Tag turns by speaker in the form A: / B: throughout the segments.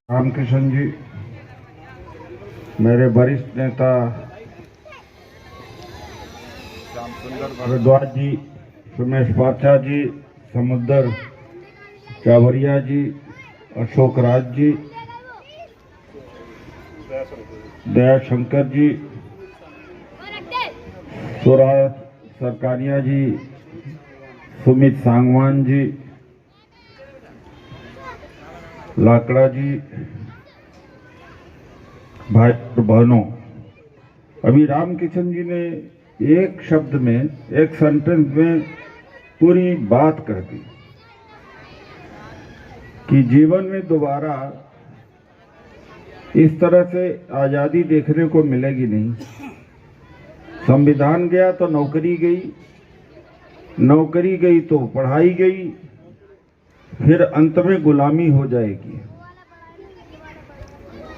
A: रामकिशन जी, मेरे वरिष्ठ नेता भारद्वाज जी, सुमेश पाठा जी, समुद्र चावरिया जी, अशोक राज जी, दया शंकर जी, सुराज सरकारिया जी, सुमित सांगवान जी, लाकड़ा जी, भाई और बहनों, अभी रामकिशन जी ने एक शब्द में, एक सेंटेंस में पूरी बात कह दी कि जीवन में दोबारा इस तरह से आज़ादी देखने को मिलेगी नहीं। संविधान गया तो नौकरी गई, नौकरी गई तो पढ़ाई गई, फिर अंत में गुलामी हो जाएगी।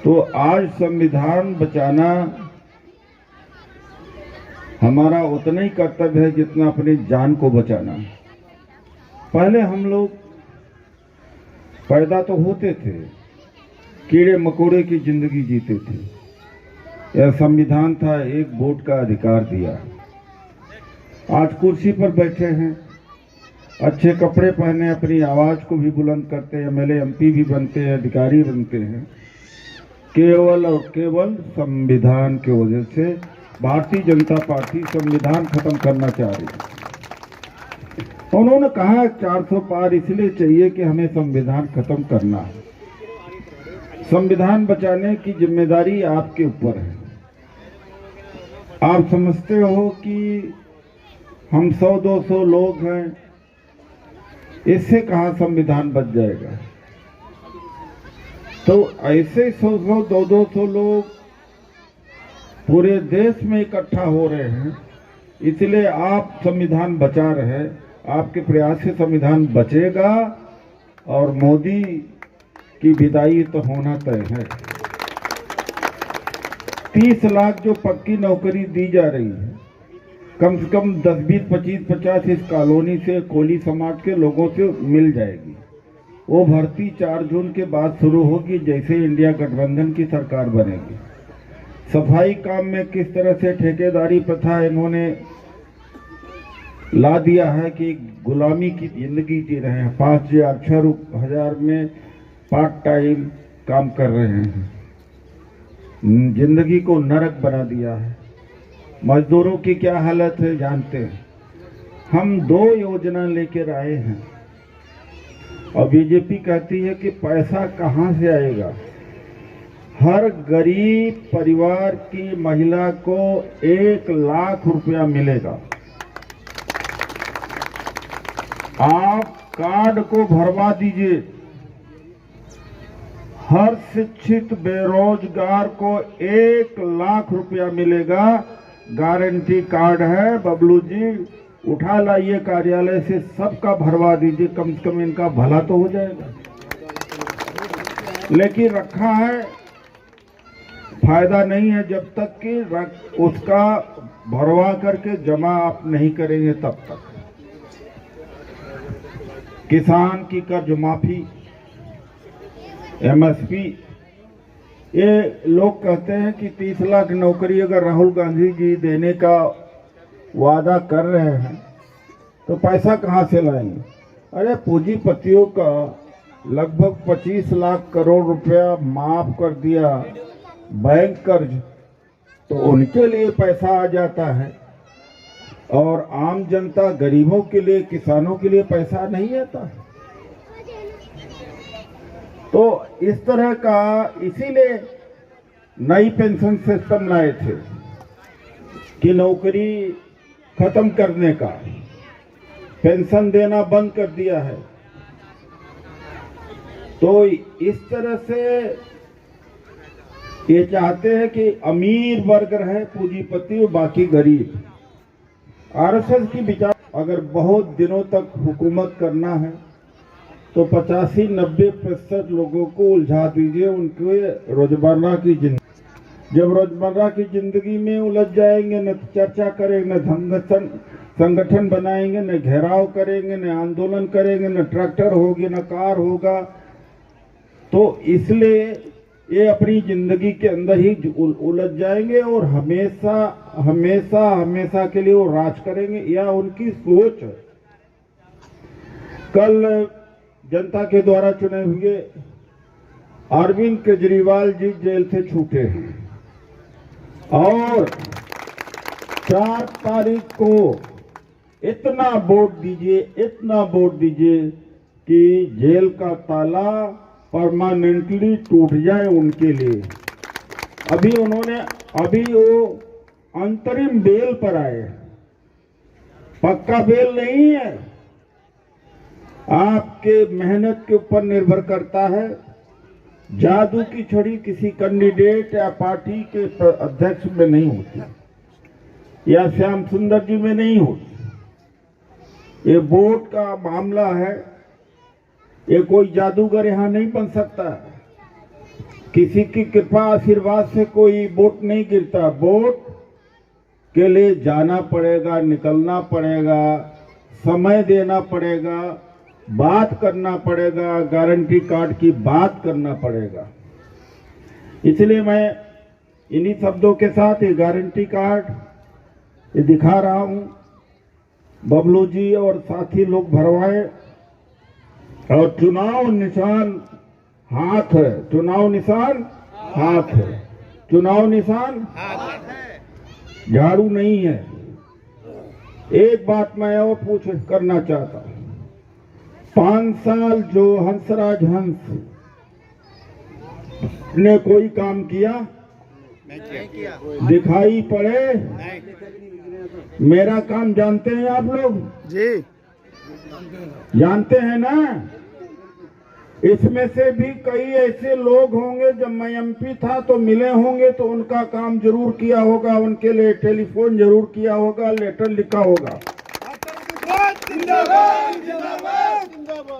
A: तो आज संविधान बचाना हमारा उतना ही कर्तव्य है जितना अपनी जान को बचाना। पहले हम लोग पैदा तो होते थे, कीड़े मकोड़े की जिंदगी जीते थे। यह संविधान था, एक वोट का अधिकार दिया। आज कुर्सी पर बैठे हैं, अच्छे कपड़े पहने, अपनी आवाज को भी बुलंद करते हैं, एमएलए एमपी भी बनते हैं, अधिकारी बनते हैं, केवल और केवल संविधान की वजह से। भारतीय जनता पार्टी संविधान खत्म करना चाह रही है। उन्होंने कहा 400 पार इसलिए चाहिए कि हमें संविधान खत्म करना है। संविधान बचाने की जिम्मेदारी आपके ऊपर है। आप समझते हो कि हम 100-200 लोग हैं, इससे कहाँ संविधान बच जाएगा। तो ऐसे 100-200 लोग पूरे देश में इकट्ठा हो रहे हैं, इसलिए आप संविधान बचा रहे हैं। आपके प्रयास से संविधान बचेगा और मोदी की विदाई तो होना तय है। 30 लाख जो पक्की नौकरी दी जा रही है, कम से कम 10, 20, 25, 50 इस कॉलोनी से, कोली समाज के लोगों से मिल जाएगी। वो भर्ती 4 जून के बाद शुरू होगी, जैसे इंडिया गठबंधन की सरकार बनेगी। सफाई काम में किस तरह से ठेकेदारी प्रथा इन्होंने ला दिया है कि गुलामी की जिंदगी जी रहे हैं। 5,000, 6,000 में पार्ट टाइम काम कर रहे हैं, जिंदगी को नरक बना दिया है। मजदूरों की क्या हालत है जानते हैं। हम 2 योजना लेकर आए हैं और बीजेपी कहती है कि पैसा कहां से आएगा। हर गरीब परिवार की महिला को 1 लाख रुपया मिलेगा। आप कार्ड को भरवा दीजिए। हर शिक्षित बेरोजगार को 1 लाख रुपया मिलेगा। गारंटी कार्ड है, बबलू जी उठा लाइए कार्यालय से, सबका भरवा दीजिए, कम से कम इनका भला तो हो जाएगा। लेकिन रखा है, फायदा नहीं है जब तक कि उसका भरवा करके जमा आप नहीं करेंगे तब तक। किसान की कर्ज माफी, एमएसपी, ये लोग कहते हैं कि 30 लाख नौकरी अगर राहुल गांधी जी देने का वादा कर रहे हैं तो पैसा कहां से लाएंगे। अरे पूंजीपतियों का लगभग 25 लाख करोड़ रुपया माफ कर दिया बैंक कर्ज, तो उनके लिए पैसा आ जाता है और आम जनता, गरीबों के लिए, किसानों के लिए पैसा नहीं आता। तो इस तरह का, इसीलिए नई पेंशन सिस्टम लाए थे कि नौकरी खत्म करने का, पेंशन देना बंद कर दिया है। तो इस तरह से ये चाहते हैं कि अमीर वर्ग रहे, पूंजीपति, और बाकी गरीब। आरएसएस की विचार, अगर बहुत दिनों तक हुकूमत करना है तो 85-90% लोगों को उलझा दीजिए उनके रोजमर्रा की जिंदगी। जब रोजमर्रा की जिंदगी में उलझ जाएंगे, न चर्चा करेंगे, न संगठन बनाएंगे, न घेराव करेंगे, न आंदोलन करेंगे, न ट्रैक्टर होगी, न कार होगा, तो इसलिए ये अपनी जिंदगी के अंदर ही उलझ जाएंगे और हमेशा हमेशा हमेशा के लिए वो राज करेंगे, या उनकी सोच है। कल जनता के द्वारा चुने हुए अरविंद केजरीवाल जी जेल से छूटे हैं और 4 तारीख को इतना वोट दीजिए कि जेल का ताला परमानेंटली टूट जाए उनके लिए। अभी वो अंतरिम बेल पर आए, पक्का बेल नहीं है। आपके मेहनत के ऊपर निर्भर करता है। जादू की छड़ी किसी कैंडिडेट या पार्टी के अध्यक्ष में नहीं होती या श्याम सुंदर जी में नहीं होती। ये वोट का मामला है, ये कोई जादूगर यहां नहीं बन सकता। किसी की कृपा आशीर्वाद से कोई वोट नहीं गिरता। वोट के लिए जाना पड़ेगा, निकलना पड़ेगा, समय देना पड़ेगा, बात करना पड़ेगा, गारंटी कार्ड की बात करना पड़ेगा। इसलिए मैं इन्हीं शब्दों के साथ ये गारंटी कार्ड ये दिखा रहा हूं। बबलू जी और साथी लोग भरवाए और चुनाव निशान हाथ है, चुनाव निशान हाथ है, चुनाव निशान झाड़ू नहीं है। एक बात मैं और करना चाहता हूं, 5 साल जो हंसराज हंस ने कोई काम किया नहीं किया, दिखाई पड़े नहीं। मेरा काम जानते हैं आप लोग जी, जानते हैं ना। इसमें से भी कई ऐसे लोग होंगे, जब मैं एमपी था तो मिले होंगे, तो उनका काम जरूर किया होगा, उनके लिए टेलीफोन जरूर किया होगा, लेटर लिखा होगा।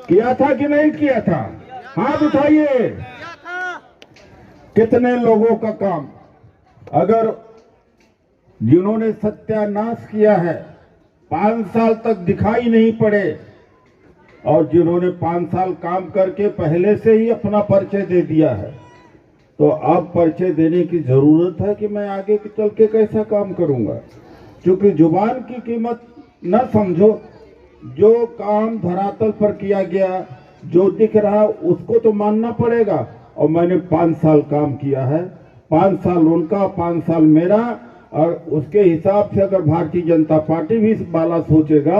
A: किया था कि नहीं किया था? हाथ उठाइए। कितने लोगों का काम, अगर जिन्होंने सत्यानाश किया है 5 साल तक दिखाई नहीं पड़े, और जिन्होंने 5 साल काम करके पहले से ही अपना परिचय दे दिया है, तो अब परिचय देने की जरूरत है कि मैं आगे चल के कैसा काम करूंगा। क्योंकि जुबान की कीमत न समझो, जो काम धरातल पर किया गया, जो दिख रहा उसको तो मानना पड़ेगा। और मैंने 5 साल काम किया है, 5 साल उनका, 5 साल मेरा, और उसके हिसाब से अगर भारतीय जनता पार्टी भी इस बाला सोचेगा,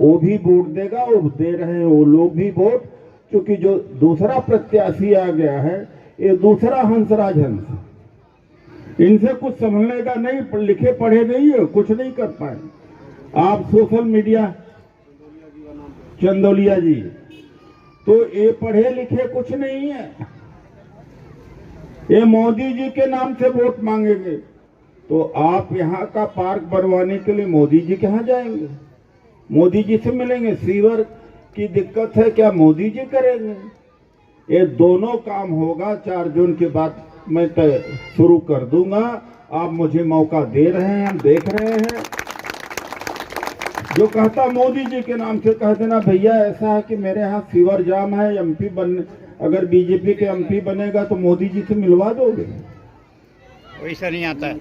A: वो भी वोट देगा, और दे रहे हैं वो लोग भी वोट। क्योंकि जो दूसरा प्रत्याशी आ गया है, ये दूसरा हंसराज हंस, इनसे कुछ समझने का नहीं, लिखे पढ़े नहीं है, कुछ नहीं कर पाए। आप सोशल मीडिया, चंदौलिया जी, तो ये पढ़े लिखे कुछ नहीं है, ये मोदी जी के नाम से वोट मांगेंगे। तो आप यहाँ का पार्क बनवाने के लिए मोदी जी के यहाँ जाएंगे, मोदी जी से मिलेंगे। सीवर की दिक्कत है, क्या मोदी जी करेंगे? ये दोनों काम होगा 4 जून के बाद मैं शुरू कर दूंगा। आप मुझे मौका दे रहे हैं, हम देख रहे हैं। जो कहता मोदी जी के नाम से कह देना, भैया ऐसा है कि मेरे यहाँ सीवर जाम है, एमपी बन, अगर बीजेपी के एमपी बनेगा तो मोदी जी से मिलवा दोगे?
B: वैसा नहीं आता है।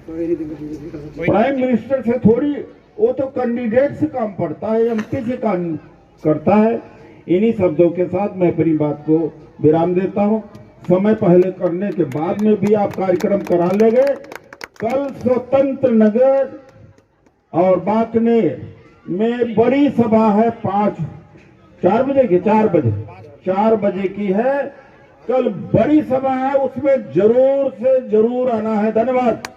A: प्राइम मिनिस्टर से थोड़ी, वो तो कैंडिडेट से काम पड़ता है, एमपी से काम करता है। इन्हीं शब्दों के साथ मैं अपनी बात को विराम देता हूं। समय पहले करने के बाद में भी आप कार्यक्रम करा लेंगे। कल स्वतंत्र नगर और बाकनेर में बड़ी सभा है, 4 बजे की है। कल बड़ी सभा है, उसमें जरूर से जरूर आना है। धन्यवाद।